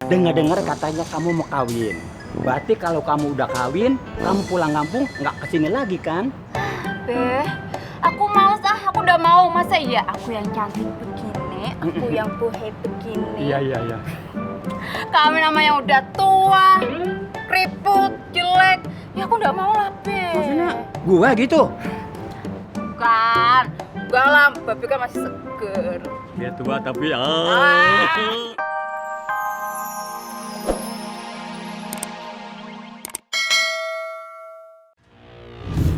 Dengar-dengar katanya kamu mau kawin. Berarti kalau kamu udah kawin, kamu pulang kampung nggak kesini lagi kan? Beh, aku males aku udah mau. Masa iya aku yang cantik begini, aku yang buhe begini. Iya. Kami namanya udah tua, keriput, jelek. Ya aku udah mau lah, Be. Maksudnya gua gitu? Bukan, enggak lah, Babi kan masih seger. Dia tua tapi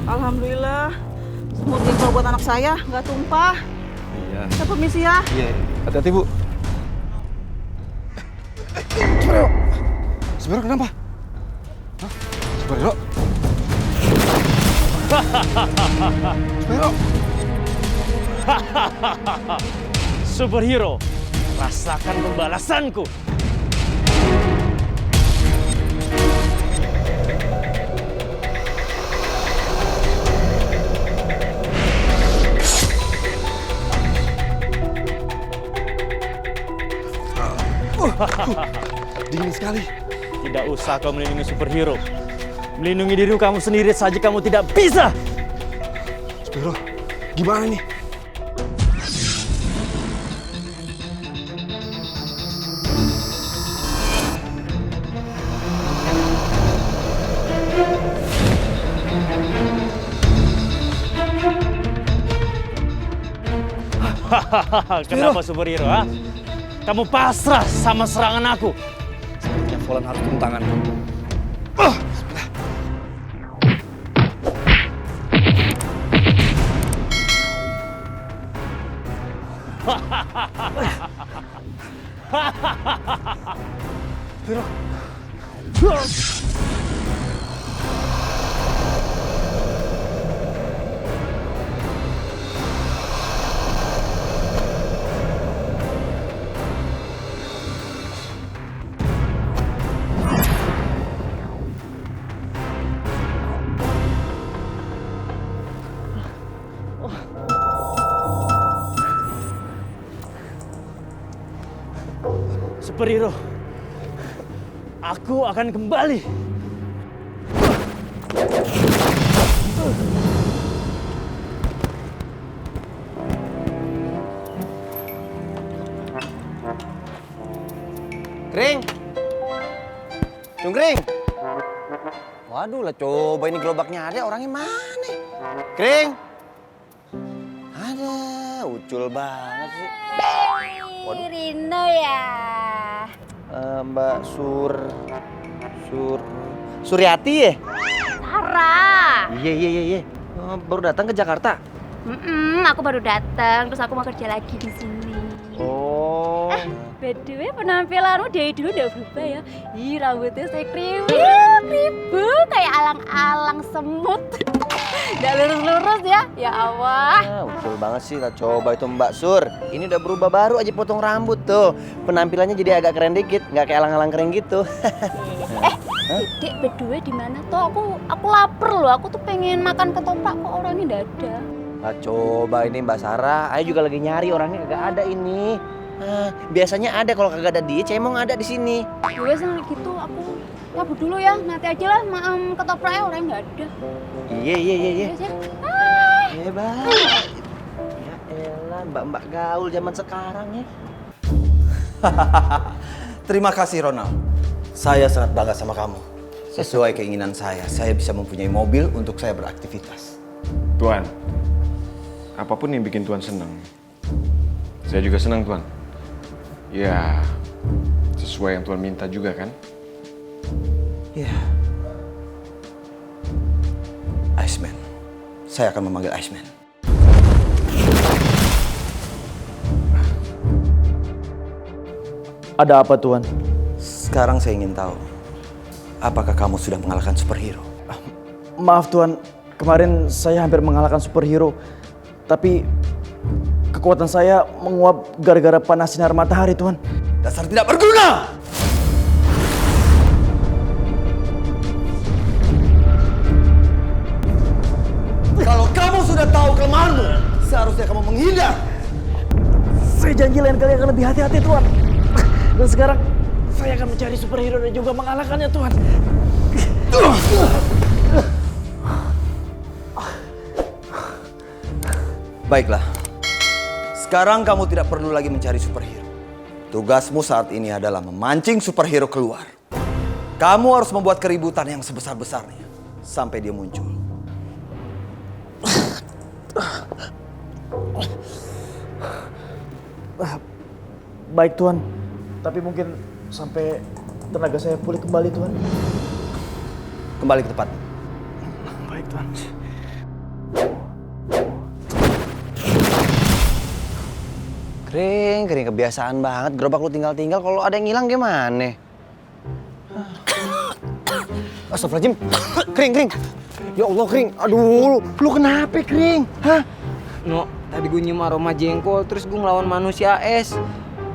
Alhamdulillah, semut jengkol buat anak saya nggak tumpah. Iya. Saya permisi ya. Iya. Hati-hati, Bu. Superhero. Superhero kenapa? Hah? Superhero? Superhero? Superhero, rasakan pembalasanku. Dingin sekali. Tidak usah kau melindungi superhero. Melindungi diri kamu sendiri saja kamu tidak bisa. Superhero, gimana nih? Kenapa superhero, ha? Kamu pasrah sama serangan aku. Sepertinya Volan harus turun tangan. Bismillah. Superhero. Superhero, aku akan kembali. Kring! Cungkring! Waduh lah, coba ini gerobaknya ada, orangnya mana? Kring! Ada, ucul banget sih. Waduh. Rino ya. Mbak Suryati ya? Sarah. Iya. Baru datang ke Jakarta? Aku baru datang, terus aku mau kerja lagi di sini. Oh. By the way, penampilanmu dari dulu udah berubah ya. Ih, rambutnya saya kribo kayak alang-alang semut. Udah lurus-lurus ya, ya Allah. Ucul banget sih lah, coba itu Mbak Sur. Ini udah berubah, baru aja potong rambut tuh. Penampilannya jadi agak keren dikit, nggak kayak alang-alang keren gitu. Dek, berdua di mana tuh? Aku lapar loh. Aku tuh pengen makan ketoprak kok orangnya nggak ada. Nah, coba ini Mbak Sarah, Ayo juga lagi nyari orangnya kagak ada ini. Biasanya ada, kalau kagak ada dia, Cemong ada di sini. Ya sama gitu, aku kabur dulu ya. Nanti aja lah ketopraknya orangnya nggak ada. Iya. Yes, ya. Hebat. Ya elah, mbak-mbak gaul zaman sekarang ya. Terima kasih, Ronald. Saya sangat bangga sama kamu. Sesuai keinginan saya bisa mempunyai mobil untuk saya beraktivitas. Tuan, apapun yang bikin Tuan senang, saya juga senang, Tuan. Ya, sesuai yang Tuan minta juga kan? Ya. Iceman. Saya akan memanggil Iceman. Ada apa, Tuan? Sekarang saya ingin tahu, apakah kamu sudah mengalahkan superhero? Maaf, Tuan. Kemarin saya hampir mengalahkan superhero. Tapi kekuatan saya menguap gara-gara panas sinar matahari, Tuan. Dasar tidak berguna! Kalau kamu sudah tahu kelemahanmu, seharusnya kamu menghindar. Saya janji lain kali akan lebih hati-hati, Tuan. Dan sekarang Saya akan mencari superhero dan juga mengalahkannya, Tuhan. Baiklah. Sekarang kamu tidak perlu lagi mencari superhero. Tugasmu saat ini adalah memancing superhero keluar. Kamu harus membuat keributan yang sebesar-besarnya sampai dia muncul. Baik, Tuhan. Tapi mungkin sampai tenaga saya pulih kembali, Tuhan. Kembali ke tempat. Baik, Tuhan. Kering kebiasaan banget. Gerobak lu tinggal-tinggal, kalau ada yang hilang gimana? Astagfirullahaladzim. Kering. Ya Allah, Kering. Aduh, lu kenapa, Kering? Hah? No, tadi gue nyium aroma jengkol, terus gue ngelawan manusia es.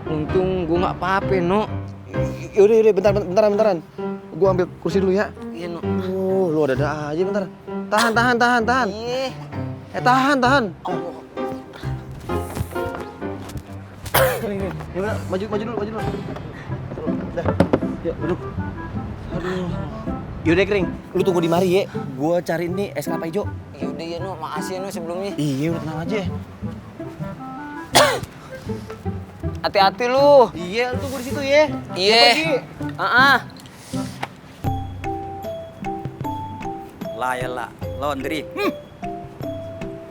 Untung gue nggak apa-apa, No. Yaudah, bentaran. Gue ambil kursi dulu ya. Iya, No. Lu ada aja, bentar. Tahan. Iya. Tahan. Kering. Yaudah, maju dulu. Dah, yuk duduk. Aduh. Yaudah, Kering, lu tunggu di mari ya. Gua cari nih es kelapa hijau. Yaudah ya, No. Makasih ya, No, sebelumnya. Iya, udah tenang aja. Hati-hati lu. Iya, lu tunggu di situ ya. Iya. Layala laundry.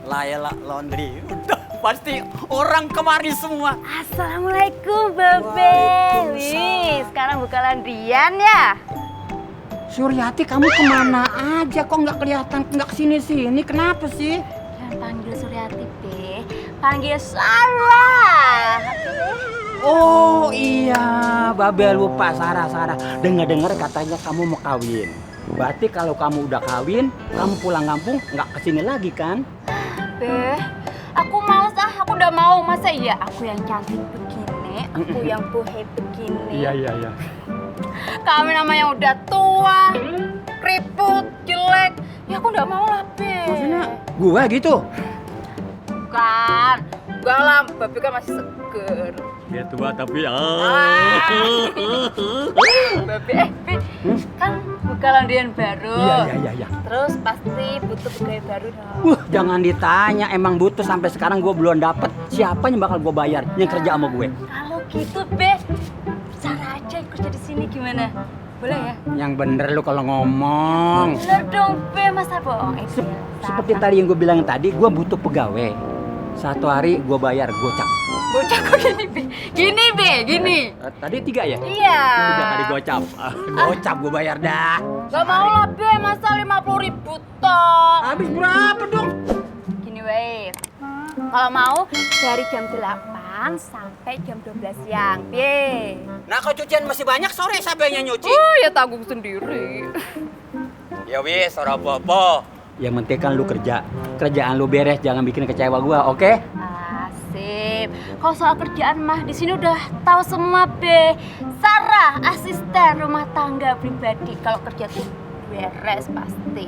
Layala laundry. Udah pasti orang kemari semua. Assalamualaikum, Bebe. Wih, sekarang buka laundryan ya? Suryati, kamu kemana aja? Kok nggak kelihatan, nggak kesini-sini? Kenapa sih? Jangan panggil Suryati, Be. Panggil Sarah. Oh iya, Babe lupa. Sarah. Dengar-dengar katanya kamu mau kawin. Berarti kalau kamu udah kawin, kamu pulang kampung nggak kesini lagi kan? Be, aku males aku udah mau. Masa iya aku yang cantik begini, aku yang buhe begini. Iya. Kami namanya udah tua, keriput, jelek. Ya aku udah mau lah, Be. Maksudnya gua gitu? Bukan, enggak lah, Babe kan masih seger. Dia tua tapi Babe, Be, kan buka laundryan baru. Iya. Terus pasti butuh pegawai baru dong. Jangan ditanya, emang butuh sampai sekarang gua belum dapet. Siapa yang bakal gua bayar yang kerja sama gue? Kalau gitu, Be, Sarah aja yang kerja di sini gimana? Boleh ya? Yang bener lu kalau ngomong. Bener dong, Be, masa bohong? Seperti tadi yang gue bilang tadi, gue butuh pegawai. Satu hari gue bayar gocap. Gocap kok gini, Be? Gini. Tadi 3 ya? Iya. 3 kali gocap. Gocap gue bayar dah. Gak mau lah, Be, masa 50.000 toh. Habis berapa dong? Gini, weh. Kalau mau dari jam 8 sampai jam 12 siang, Be. Nah, kalau cucian masih banyak, sore siapa yang nyuci? Ya tanggung sendiri. Ya wis, ora apa-apa. Yang penting kan lu kerja. Kerjaan lu beres, jangan bikin kecewa gua, oke? Asip. Kalau soal kerjaan mah di sini udah tahu semua, Be. Sarah, asisten rumah tangga pribadi. Kalau kerja tuh beres pasti.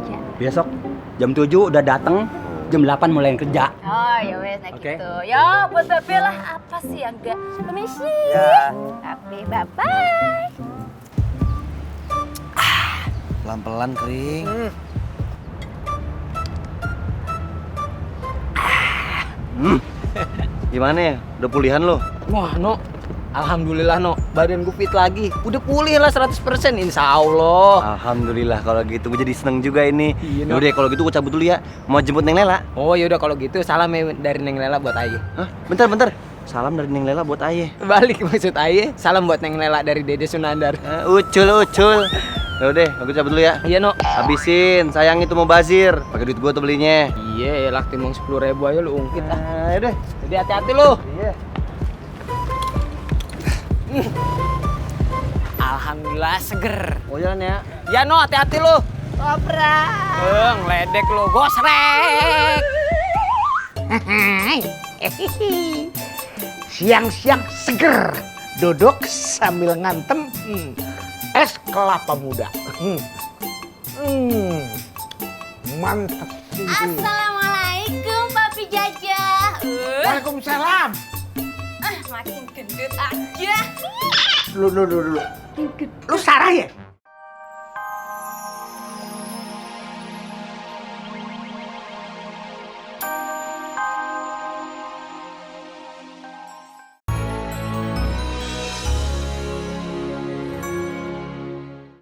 Ya. Besok jam 7 udah dateng, jam 8 mulai kerja. Oh ya wes, nah Oke. gitu. Ya buat Babe lah, apa sih yang enggak? Permisi. Ya. Babe, bye-bye. Pelan-pelan, Kering. Gimana ya? Udah pulihan lo? Wah, No. Alhamdulillah, No. Badan gue fit lagi. Udah pulih lah 100%, insya Allah. Alhamdulillah kalau gitu. Gue jadi seneng juga ini. Iya, No. Yaudah kalau gitu gue cabut dulu ya. Mau jemput Neng Lela. Oh, yaudah kalau gitu salam ya dari Neng Lela buat Aye. Hah? Bentar. Salam dari Neng Lela buat Aye. Balik maksud Aye, salam buat Neng Lela dari Dede Sunandar. Ucul. Yaudah, aku cabut dulu ya. Iya, No. Habisin, sayang itu mau bazir. Pakai duit gue tuh belinya. Iya, elak timbang 10.000 aja lu ungkit ah. Yaudah. Jadi hati-hati lu. Iya. Alhamdulillah seger. Oh jalan ya. Ya, No, hati-hati lu. Obrak. Ngeledek lu, gosrek. Siang-siang seger, duduk sambil ngantem es kelapa muda. Mantap. Assalamualaikum, Papi Jajah. Waalaikumsalam. makin gendut aja. Lu Sarah ya?